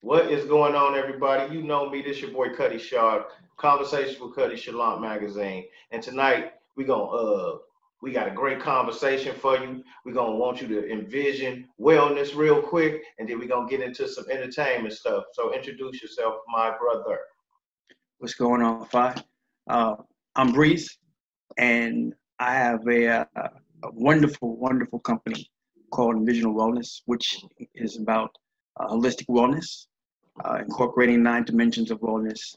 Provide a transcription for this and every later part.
What is going on, everybody? You know me. This your boy Cutty Shaw. Conversations with Cutty Shallant Magazine. And tonight we got a great conversation for you. We're gonna want you to envision wellness real quick, and then we're gonna get into some entertainment stuff. So introduce yourself, my brother. What's going on, Fi? Uh, I'm Breeze, and I have a wonderful, wonderful company called Envizion Wellness, which is about holistic wellness, incorporating 9 dimensions of wellness,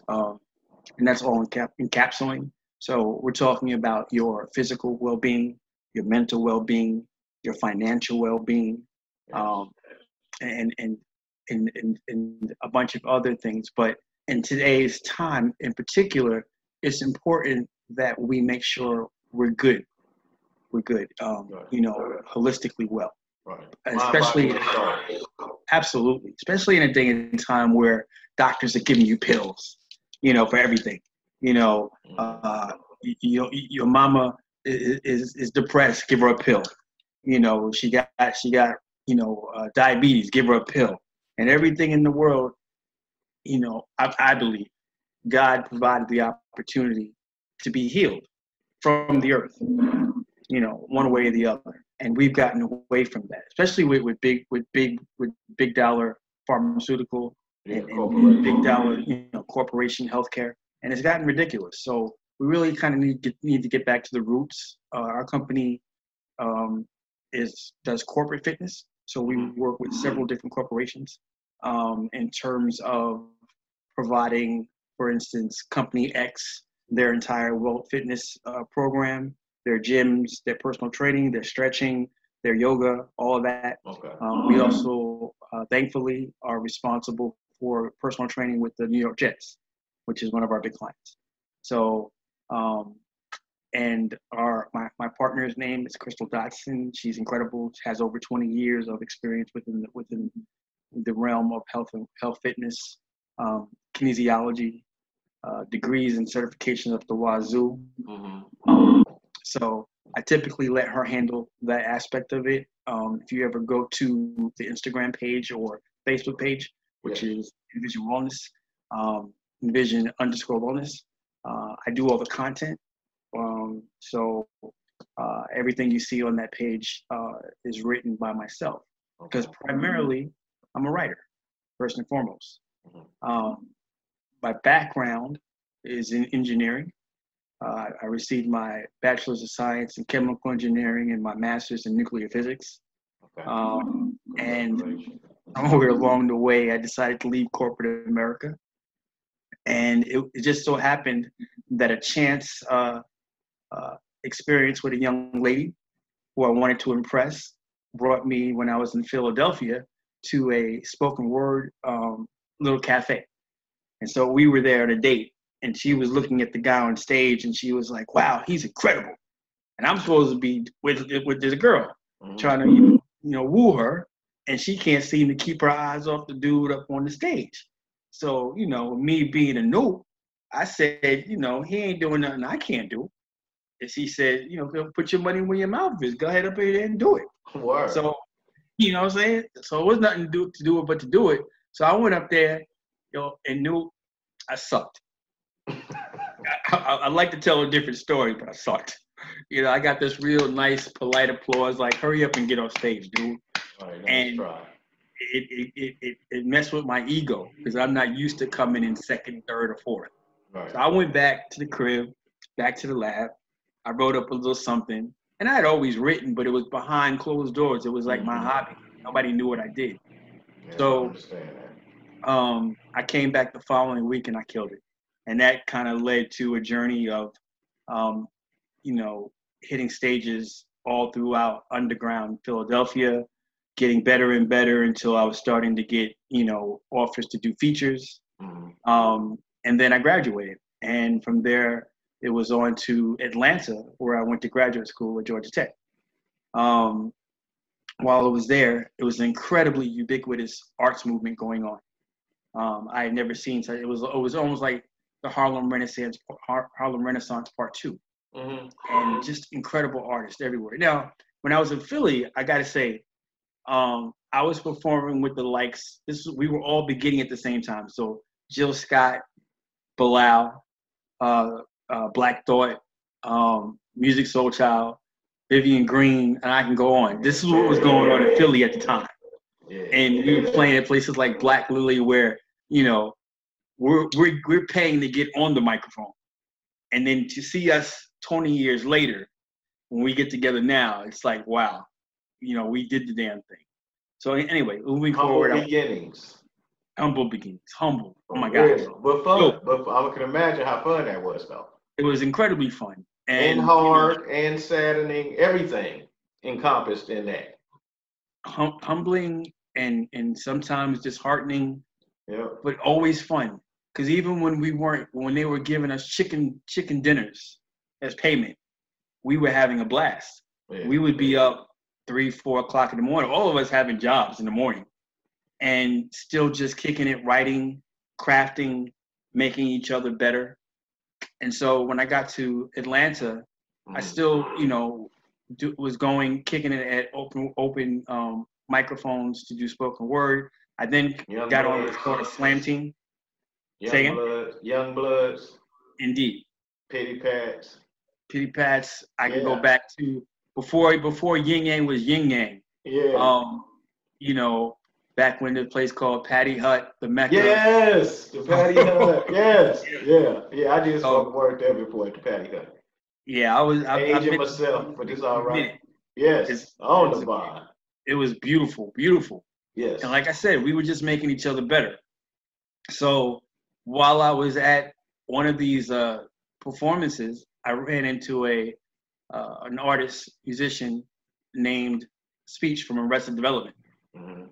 and that's all encapsulating. So we're talking about your physical well-being, your mental well-being, your financial well-being, Yes. um, and, and and a bunch of other things. But in today's time, in particular, it's important that we make sure we're good. We're good. Right. Holistically well, Right. Mind, body, especially and soul. absolutely, especially in a day and time where doctors are giving you pills, for everything. You know, Mhm. your mama is depressed, give her a pill. She got diabetes, give her a pill, and everything in the world. I believe God provided the opportunity to be healed from the earth, one way or the other. And we've gotten away from that, especially with big dollar pharmaceutical Yeah, and big corporation. dollar, corporation healthcare. And it's gotten ridiculous. So we really kind of need to get back to the roots. Our company um, does corporate fitness. So we Hmm. work with several different corporations in terms of providing, for instance, Company X, their entire World Fitness program, their gyms, their personal training, their stretching, their yoga, all of that. Okay. We also, thankfully, are responsible for personal training with the New York Jets, which is one of our big clients. So, um, and my partner's name is Crystal Dotson. She's incredible. She has over 20 years of experience within the realm of health fitness, kinesiology, degrees and certifications up the wazoo. Hmm. So I typically let her handle that aspect of it. If you ever go to the Instagram page or Facebook page, which Yes. is Envision Wellness, Envision underscore wellness, I do all the content. So everything you see on that page is written by myself because Okay. primarily I'm a writer, first and foremost. Hmm. Um, my background is in engineering. I received my bachelor's of science in chemical engineering and my master's in nuclear physics. Okay. And Congratulations. somewhere along the way, I decided to leave corporate America. And it just so happened that a chance uh, experience with a young lady who I wanted to impress brought me when I was in Philadelphia to a spoken word little cafe. And so we were there on a date, and she was looking at the guy on stage, and she was like, "Wow, he's incredible." And I'm supposed to be with this girl, Hmm. trying to woo her, and she can't seem to keep her eyes off the dude up on the stage. So me being a noob, I said, he ain't doing nothing I can't do. And she said, put your money where your mouth is. Go ahead up here and do it. Word. So what I'm saying? So it was nothing to do it but to do it. So I went up there, and knew I sucked. I like to tell a different story, but I sucked. I got this real nice, polite applause, like, hurry up and get on stage, dude. All right, nice And try. it messed with my ego because I'm not used to coming in second, third, or fourth. Right. So I went back to the crib, back to the lab. I wrote up a little something. And I had always written, but it was behind closed doors. It was like my Hmm. hobby. Nobody knew what I did. Yes, I So understand that. I came back the following week and I killed it. And that kind of led to a journey of, um, hitting stages all throughout underground Philadelphia, getting better and better until I was starting to get, offers to do features. Hmm. And then I graduated. And from there, it was on to Atlanta, where I went to graduate school at Georgia Tech. Um, while I was there, it was an incredibly ubiquitous arts movement going on. I had never seen such. It was almost like the Harlem Renaissance Part Two, Hmm. and just incredible artists everywhere. Now, when I was in Philly, I got to say, I was performing with the likes. We were all beginning at the same time. So Jill Scott, Bilal, Black Thought, Music Soul Child, Vivian Green, and I can go on. This is what was going on in Philly at the time. Yeah. And we were playing at places like Black Lily where, you know, we're paying to get on the microphone. And then to see us 20 years later, when we get together now, it's like, wow, you know, we did the damn thing. So anyway, moving forward. Humble beginnings. Humble beginnings. Humble. Oh my Really? God. But fun. But I can imagine how fun that was, though. It was incredibly fun. And hard and saddening, everything encompassed in that. Humbling and sometimes disheartening, Yeah. but always fun. Because even when they were giving us chicken dinners as payment, we were having a blast. Yeah. We would be up 3, 4 o'clock in the morning, all of us having jobs in the morning, and still just kicking it, writing, crafting, making each other better. And so when I got to Atlanta, I still, you know, was kicking it at open microphones to do spoken word. I then got on the sort of slam team. Young Bloods. Indeed. Pity Pats. I can go back to before Yin Yang was Yin Yang. Yeah. You know, back when the place called Patty Hut, the Mecca. Yes, the Patty Hut. Yes. Yeah. I did spoken word there before at the Patty Hut. Yeah, I aging myself, but it's all right. Yes, on the bar. It was beautiful, beautiful. Yes. And like I said, we were just making each other better. So while I was at one of these performances, I ran into an artist, musician named Speech from Arrested Development. Mm-hmm.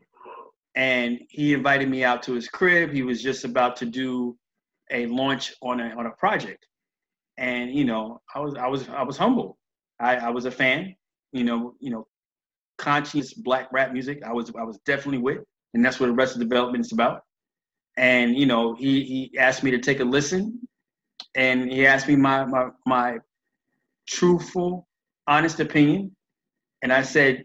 And he invited me out to his crib. He was just about to do a launch on a project. And, you know, I was humble. I was a fan, you know, conscious Black rap music. I was definitely with, and that's what Arrested Development is about. And, you know, he asked me to take a listen, and he asked me my truthful, honest opinion. And I said,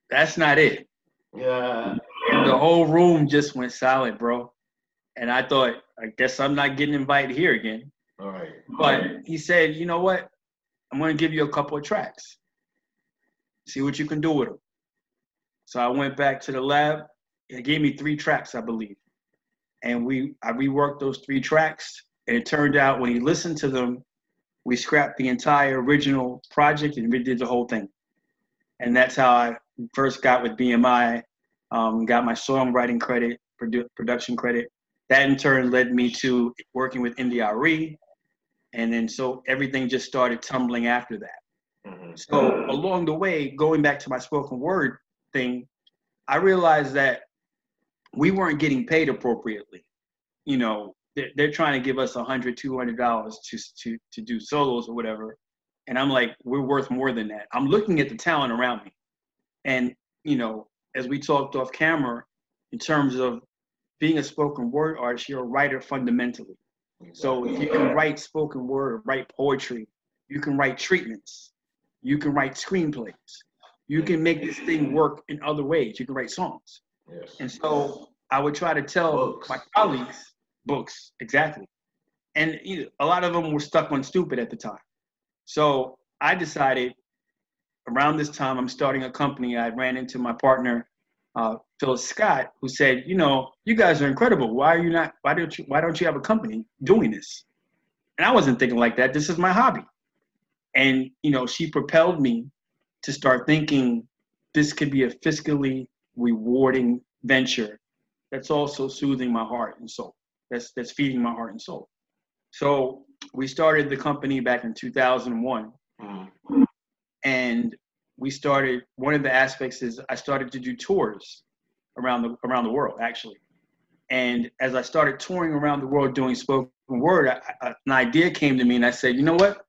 that's not it. Yeah. And the whole room just went silent, bro. And I thought, I guess I'm not getting invited here again. All right. But he said, you know what? I'm going to give you a couple of tracks. See what you can do with them. So I went back to the lab. He gave me 3 tracks, I believe. And I reworked those 3 tracks. And it turned out when he listened to them, we scrapped the entire original project and redid the whole thing. And that's how I first got with BMI, got my songwriting credit, production credit. That in turn led me to working with NDRE. And then so everything just started tumbling after that. Mm-hmm. So along the way, going back to my spoken word thing, I realized that we weren't getting paid appropriately. You know, they're trying to give us $100, $200 to do solos or whatever. And I'm like, we're worth more than that. I'm looking at the talent around me. And, you know, as we talked off camera, in terms of being a spoken word artist, you're a writer fundamentally. So if you can write spoken word, write poetry, you can write treatments, you can write screenplays, you can make this thing work in other ways. You can write songs. Yes. And so I would try to tell my colleagues, books, exactly. And a lot of them were stuck on stupid at the time. So I decided around this time, I'm starting a company. I ran into my partner, Phil Scott, who said, you know, you guys are incredible. Why don't you have a company doing this? And I wasn't thinking like that. This is my hobby. And, you know, she propelled me to start thinking this could be a fiscally rewarding venture that's also soothing my heart and soul. That's feeding my heart and soul. So we started the company back in 2001. And we started, one of the aspects is I started to do tours around the world, actually. And as I started touring around the world doing spoken word, an idea came to me and I said, you know what?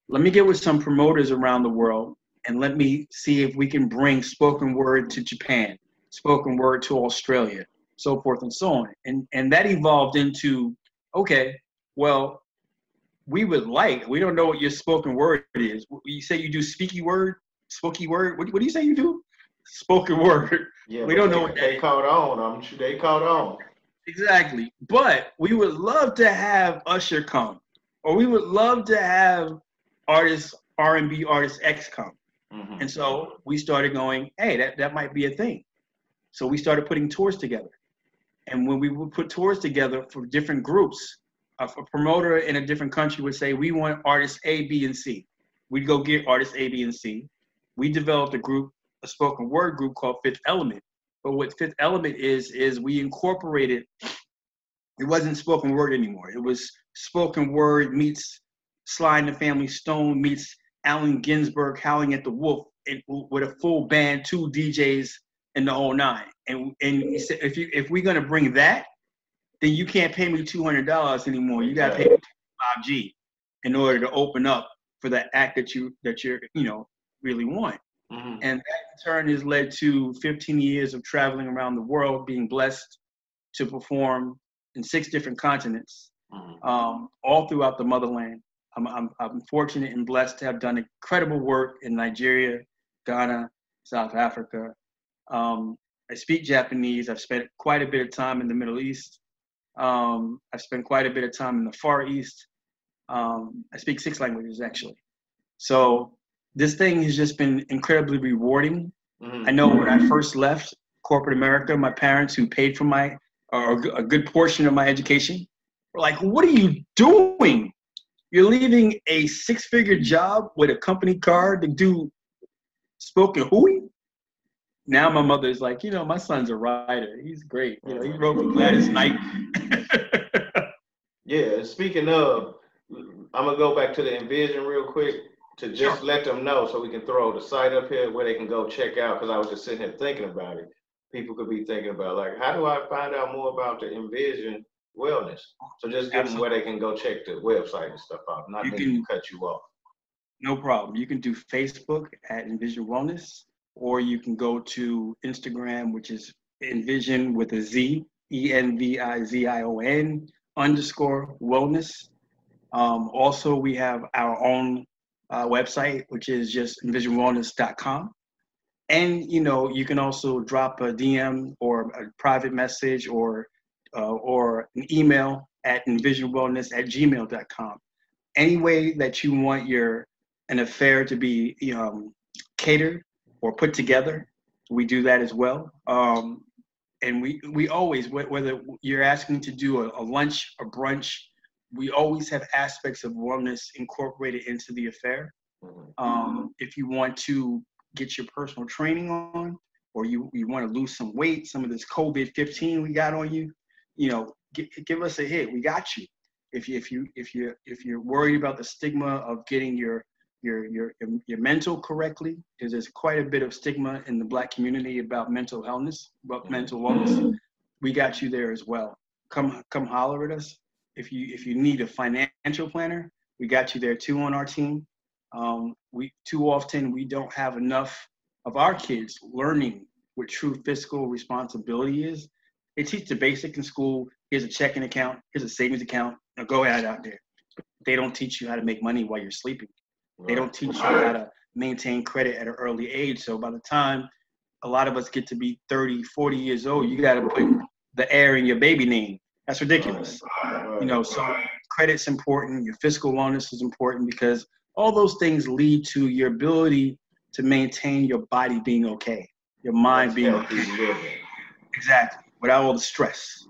Let me get with some promoters around the world and let me see if we can bring spoken word to Japan, spoken word to Australia, so forth and so on. And that evolved into, okay, well, we don't know what your spoken word is. You say you do spooky word? What do you say you do? spoken word. Yeah, we don't know what they caught on. I'm sure they caught on. Exactly. But we would love to have Usher come, or we would love to have R&B artist X come. Mm-hmm. And so we started going, hey, that might be a thing. So we started putting tours together. And when we would put tours together for different groups, a promoter in a different country would say, we want artists A, B, and C. We'd go get artists A, B, and C. We developed a spoken word group called Fifth Element. But what Fifth Element is we incorporated, it wasn't spoken word anymore. It was spoken word meets Sly and the Family Stone meets Allen Ginsberg Howling at the Wolf with a full band, 2 DJs in the whole nine. And he said, if we're gonna bring that, then you can't pay me $200 anymore. You gotta pay me $5G in order to open up for that act that you're really want. Mm-hmm. And that in turn has led to 15 years of traveling around the world, being blessed to perform in 6 different continents, all throughout the motherland. I'm fortunate and blessed to have done incredible work in Nigeria, Ghana, South Africa. I speak Japanese. I've spent quite a bit of time in the Middle East. I've spent quite a bit of time in the Far East. I speak 6 languages, actually. So this thing has just been incredibly rewarding. I know when I first left corporate America, my parents, who paid for a good portion of my education, were like, what are you doing? You're leaving a 6-figure job with a company card to do spoken hui? Now my mother's like, my son's a writer. He's great. He wrote for Gladys Knight. Yeah, speaking of, I'm going to go back to the Envizion real quick to just let them know so we can throw the site up here where they can go check out, because I was just sitting here thinking about it. People could be thinking about, like, how do I find out more about the Envizion Wellness? So just give them where they can go check the website and stuff out. Not to cut you off. No problem. You can do Facebook at Envizion Wellness, or you can go to Instagram, which is Envizion with a Z, ENVIZION _wellness. Also, we have our own website, which is just envizionwellness.com. And, you can also drop a DM or a private message or an email at envizionwellness@gmail.com. Any way that you want an affair to be catered or put together, we do that as well. And we always, whether you're asking to do a lunch, a brunch, we always have aspects of wellness incorporated into the affair. If you want to get your personal training on, or you want to lose some weight, some of this COVID-15 we got on you, give us a hit. We got you. If you're worried about the stigma of getting your mental correctly, because there's quite a bit of stigma in the Black community about mental wellness, we got you there as well. Come holler at us. If you need a financial planner, we got you there too on our team. We too often we don't have enough of our kids learning what true fiscal responsibility is. They teach the basic in school. Here's a checking account. Here's a savings account. Now go ahead out there. But they don't teach you how to make money while you're sleeping. They don't teach you how to maintain credit at an early age. So by the time a lot of us get to be 30, 40 years old, you got to put the heir in your baby name. That's ridiculous. So credit's important. Your fiscal wellness is important, because all those things lead to your ability to maintain your body being okay, your mind being okay. Exactly. Without all the stress.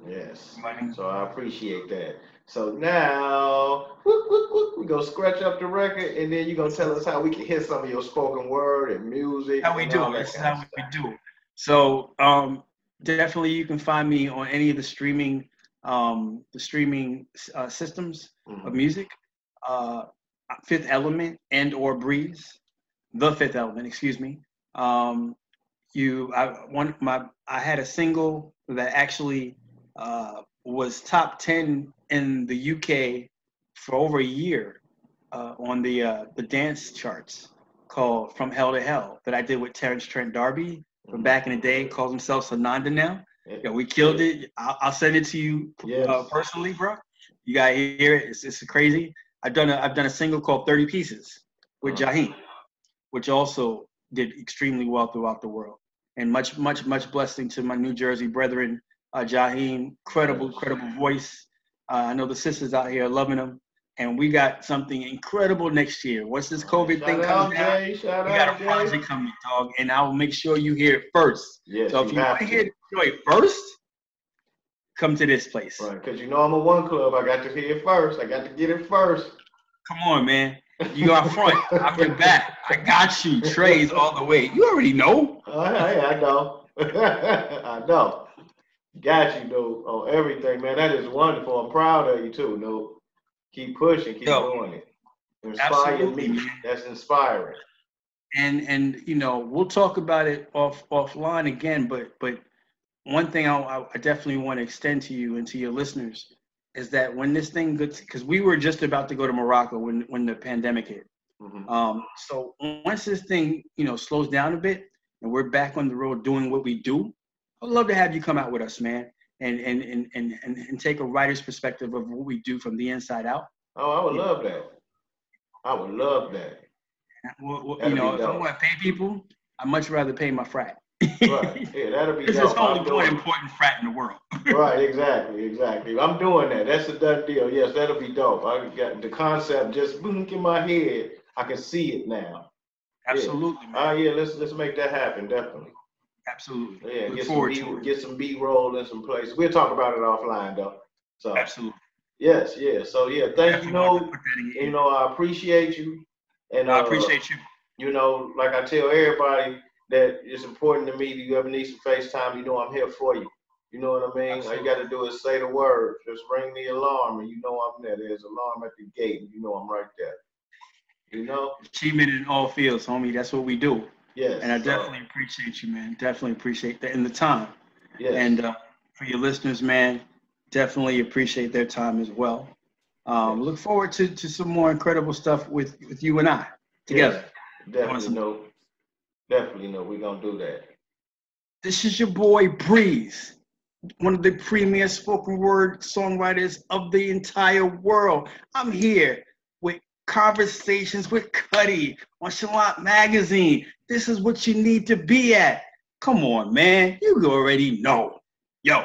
Yes. So I appreciate that. So now we go scratch up the record, and then you're gonna tell us how we can hear some of your spoken word and music. How we do. This is how we do. So definitely you can find me on any of the streaming systems of music. Fifth Element and or Breeze, the Fifth Element, excuse me. I had a single that actually was top 10 in the UK for over a year on the dance charts, called From Hell to Hell, that I did with Terrence Trent D'Arby from back in the day. Calls himself Sananda now. Yeah, we killed it. I'll send it to you personally, bro. You gotta hear it. It's crazy. I've done a single called 30 Pieces with Jaheim, which also did extremely well throughout the world. And much blessing to my New Jersey brethren, Jaheim, incredible voice. I know the sisters out here are loving him. And we got something incredible next year. Once this COVID thing comes down, we got a project coming, dog. And I will make sure you hear it first. Yes, so if you want to hear it first, come to this place. Right, because you know I'm a one club. I got to hear it first. I got to get it first. Come on, man. You are front. I'm your back. I got you. Trays all the way. You already know. I know. I know. Got you, dude, on everything, man. That is wonderful. I'm proud of you, too, dude. Keep pushing, keep doing it. Inspire me. That's inspiring. And you know, we'll talk about it offline again, but one thing I definitely want to extend to you and to your listeners is that when this thing gets, because we were just about to go to Morocco when the pandemic hit. Mm-hmm. So once this thing, you know, slows down a bit and we're back on the road doing what we do, I'd love to have you come out with us, man. And take a writer's perspective of what we do from the inside out. Oh, I would love that. I would love that. Well, you know, if I want to pay people, I'd much rather pay my frat. Right. Yeah, that'll be dope. It's only one important frat in the world. Right, exactly. I'm doing that. That's a done deal. Yes, that'll be dope. I got the concept just in my head. I can see it now. Absolutely, man. Yeah, let's make that happen, definitely. Absolutely. Yeah, get some B-roll in some places. We'll talk about it offline though. So absolutely. Yes, yeah. So yeah, thank you. I appreciate you. And I appreciate you. You know, like I tell everybody that it's important to me that you ever need some FaceTime, you know I'm here for you. You know what I mean? Absolutely. All you gotta do is say the word. Just ring the alarm and you know I'm there. There's an alarm at the gate and you know I'm right there. You know? Achievement in all fields, homie. That's what we do. Yes. And I definitely appreciate you, man. Definitely appreciate that and the time. Yes. And for your listeners, man, definitely appreciate their time as well. Yes. Look forward to some more incredible stuff with you and I together. Yes. Definitely know. We're going to do that. This is your boy, Breeze, one of the premier spoken word songwriters of the entire world. I'm here with Conversations with Cutty on Shalant Magazine. This is what you need to be at. Come on, man. You already know. Yo.